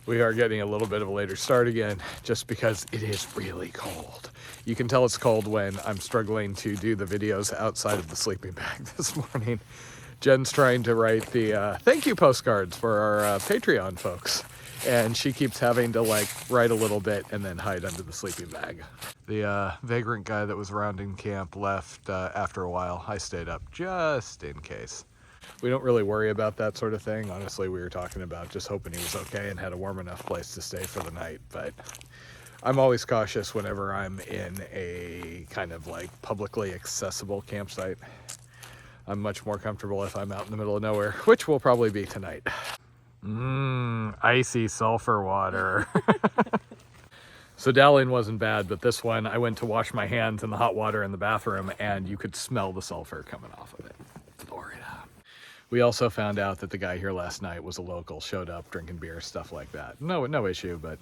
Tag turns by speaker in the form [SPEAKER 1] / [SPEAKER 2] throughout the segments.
[SPEAKER 1] We are getting a little bit of a later start again, just because it is really cold. You can tell it's cold when I'm struggling to do the videos outside of the sleeping bag this morning. Jen's trying to write the thank you postcards for our Patreon folks. And she keeps having to like write a little bit and then hide under the sleeping bag. The vagrant guy that was rounding camp left after a while. I stayed up just in case. We don't really worry about that sort of thing. Honestly, we were talking about just hoping he was okay and had a warm enough place to stay for the night. But I'm always cautious whenever I'm in a kind of like publicly accessible campsite. I'm much more comfortable if I'm out in the middle of nowhere, which will probably be tonight. Icy sulfur water. So Dowling wasn't bad, but this one, I went to wash my hands in the hot water in the bathroom and you could smell the sulfur coming off of it. Florida. We also found out that the guy here last night was a local, showed up drinking beer, stuff like that. No issue, but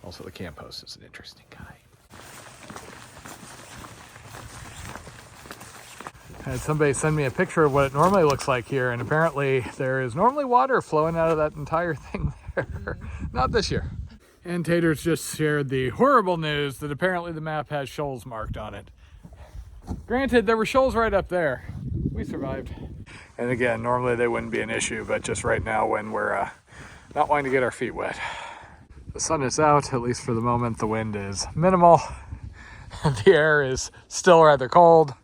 [SPEAKER 1] also the camp host is an interesting guy. I had somebody send me a picture of what it normally looks like here, and apparently there is normally water flowing out of that entire thing there. Not this year. And Taters just shared the horrible news that apparently the map has shoals marked on it. Granted, there were shoals right up there. We survived. And again, normally they wouldn't be an issue, but just right now when we're not wanting to get our feet wet. The sun is out, at least for the moment. The wind is minimal. The air is still rather cold.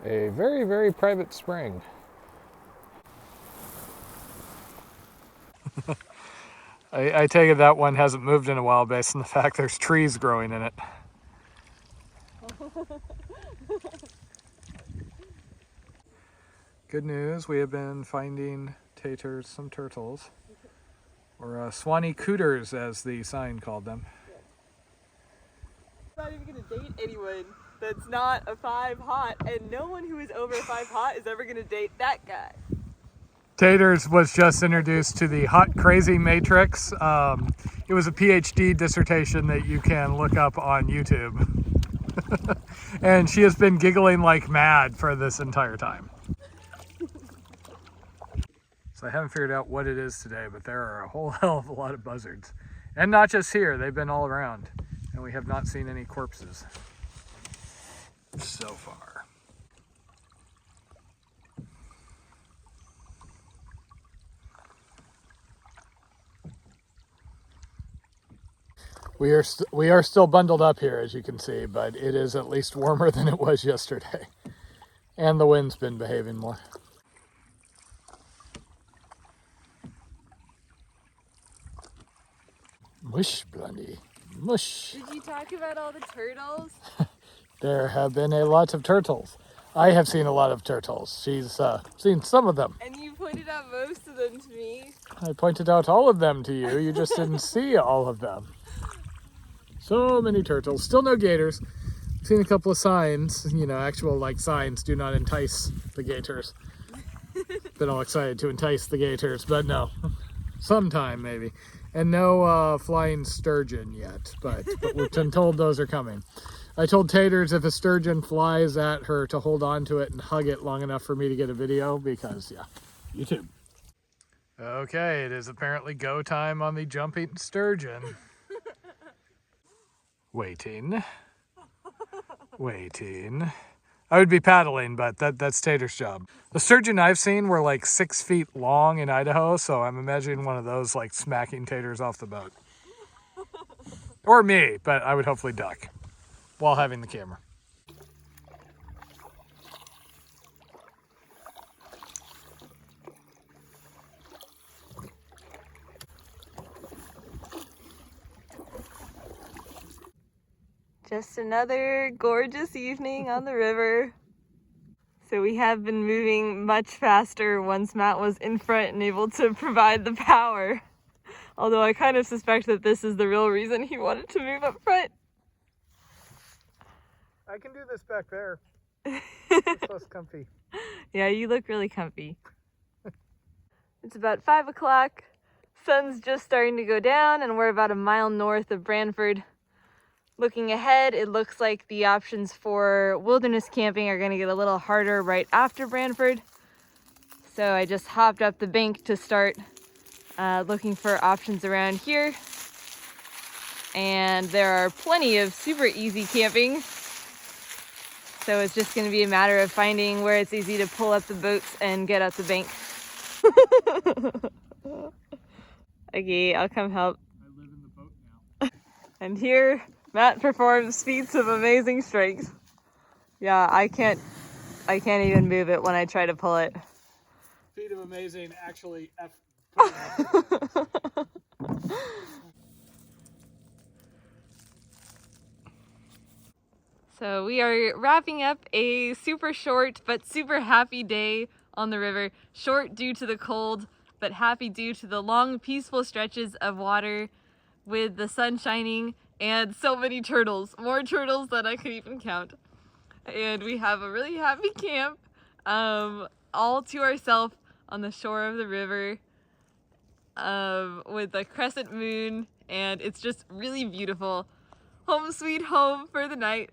[SPEAKER 1] A very, very private spring. I take it that one hasn't moved in a while based on the fact there's trees growing in it. Good news, we have been finding taters, some turtles, or Suwannee cooters as the sign called them.
[SPEAKER 2] I'm not even going to date anyone that's not a 5 hot, and no one who is over a 5 hot is ever going to date that guy.
[SPEAKER 1] Taters was just introduced to the Hot Crazy Matrix. It was a PhD dissertation that you can look up on YouTube. And she has been giggling like mad for this entire time. So I haven't figured out what it is today, but there are a whole hell of a lot of buzzards. And not just here, they've been all around. And we have not seen any corpses so far. We are still bundled up here, as you can see, but it is at least warmer than it was yesterday. And the wind's been behaving more. Mush, Blondie. Mush.
[SPEAKER 2] Did you talk about all the turtles?
[SPEAKER 1] There have been a lot of turtles. I have seen a lot of turtles. She's seen some of them.
[SPEAKER 2] And you pointed out most of them to me.
[SPEAKER 1] I pointed out all of them to you. You just didn't see all of them. So many turtles. Still no gators. I've seen a couple of signs, you know, actual like signs, do not entice the gators. Been all excited to entice the gators, but no. Sometime maybe. And no flying sturgeon yet, but we've been told those are coming. I told Taters if a sturgeon flies at her to hold on to it and hug it long enough for me to get a video because, yeah, YouTube. Okay, it is apparently go time on the jumping sturgeon. Waiting. Waiting. I would be paddling, but that's Tater's job. The sturgeon I've seen were like 6 feet long in Idaho, so I'm imagining one of those like smacking Taters off the boat. Or me, but I would hopefully duck while having the camera.
[SPEAKER 2] Just another gorgeous evening on the river. So we have been moving much faster once Matt was in front and able to provide the power. Although I kind of suspect that this is the real reason he wanted to move up front.
[SPEAKER 1] I can do this back there. It's less comfy.
[SPEAKER 2] Yeah, you look really comfy. It's about 5 o'clock. Sun's just starting to go down and we're about a mile north of Branford. Looking ahead, it looks like the options for wilderness camping are going to get a little harder right after Branford. So I just hopped up the bank to start looking for options around here. And there are plenty of super easy camping. So it's just going to be a matter of finding where it's easy to pull up the boats and get up the bank. Okay, I'll come help.
[SPEAKER 1] I live in the boat now.
[SPEAKER 2] And here, Matt performs feats of amazing strength. Yeah, I can't even move it when I try to pull it.
[SPEAKER 1] Feat of amazing, actually,
[SPEAKER 2] So we are wrapping up a super short but super happy day on the river. Short due to the cold, but happy due to the long, peaceful stretches of water with the sun shining and so many turtles. More turtles than I could even count. And we have a really happy camp, all to ourselves on the shore of the river, with the crescent moon, and it's just really beautiful. Home sweet home for the night.